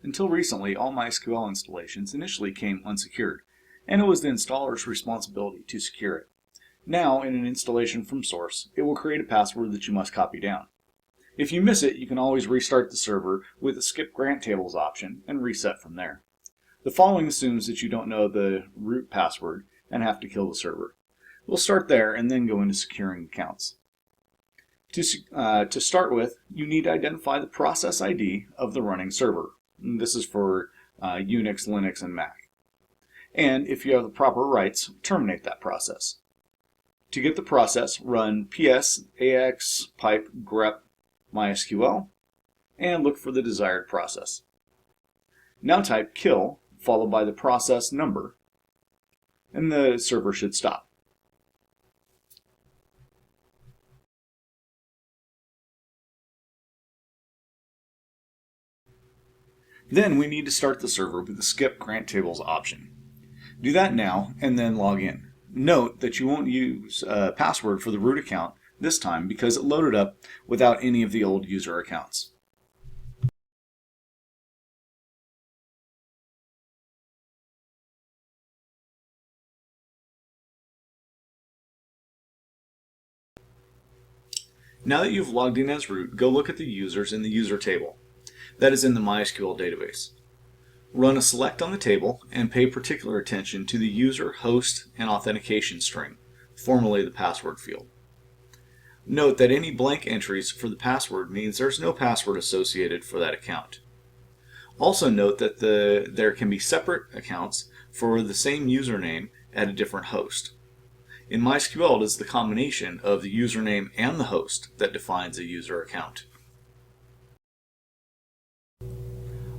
Until recently, all MySQL installations initially came unsecured, and it was the installer's responsibility to secure it. Now, in an installation from source, it will create a password that you must copy down. If you miss it, you can always restart the server with the Skip Grant Tables option and reset from there. The following assumes that you don't know the root password and have to kill the server. We'll start there and then go into securing accounts. To start with, you need to identify the process ID of the running server. And this is for Unix, Linux, and Mac. And if you have the proper rights, terminate that process. To get the process, run ps ax pipe grep MySQL and look for the desired process. Now type kill followed by the process number and the server should stop. Then we need to start the server with the Skip Grant Tables option. Do that now and then log in. Note that you won't use a password for the root account this time because it loaded up without any of the old user accounts. Now that you've logged in as root, go look at the users in the user table. That is in the MySQL database. Run a select on the table and pay particular attention to the user, host, and authentication string, formerly the password field. Note that any blank entries for the password means there's no password associated for that account. Also note that there can be separate accounts for the same username at a different host. In MySQL, it is the combination of the username and the host that defines a user account.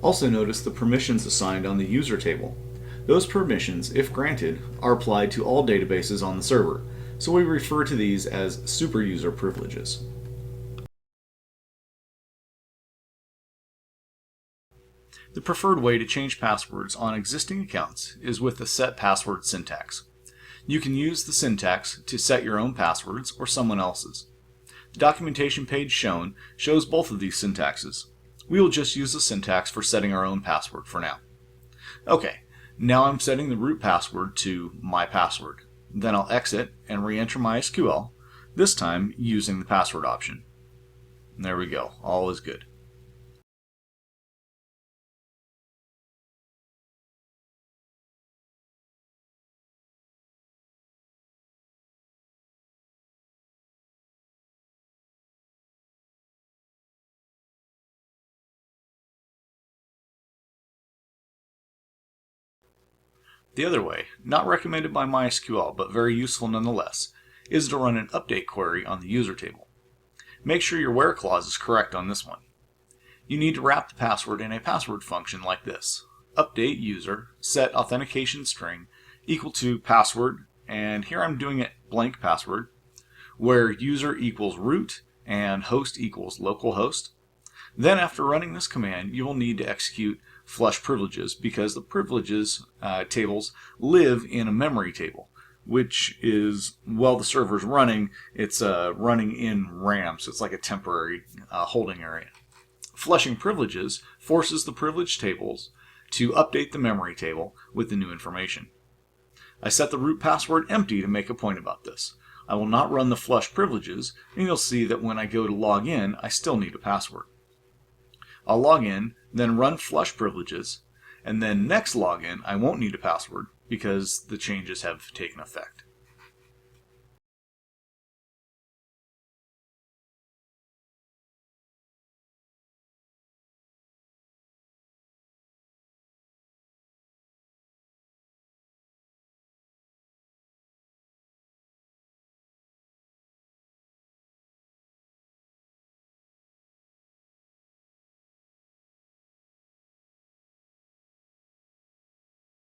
Also notice the permissions assigned on the user table. Those permissions, if granted, are applied to all databases on the server, so we refer to these as superuser privileges. The preferred way to change passwords on existing accounts is with the set password syntax. You can use the syntax to set your own passwords or someone else's. The documentation page shown shows both of these syntaxes. We will just use the syntax for setting our own password for now. Okay, now I'm setting the root password to my password. Then I'll exit and re-enter MySQL, this time using the password option. And there we go, all is good. The other way, not recommended by MySQL but very useful nonetheless, is to run an update query on the user table. Make sure your where clause is correct on this one. You need to wrap the password in a password function like this. Update user set authentication string equal to password, and here I'm doing it blank password, where user equals root and host equals localhost. Then after running this command, you will need to execute flush privileges because the privileges tables live in a memory table, which is, while the server's running, it's running in RAM, so it's like a temporary holding area. Flushing privileges forces the privilege tables to update the memory table with the new information. I set the root password empty to make a point about this. I will not run the flush privileges, and you'll see that when I go to log in, I still need a password. I'll log in, then run flush privileges, and then next login I won't need a password because the changes have taken effect.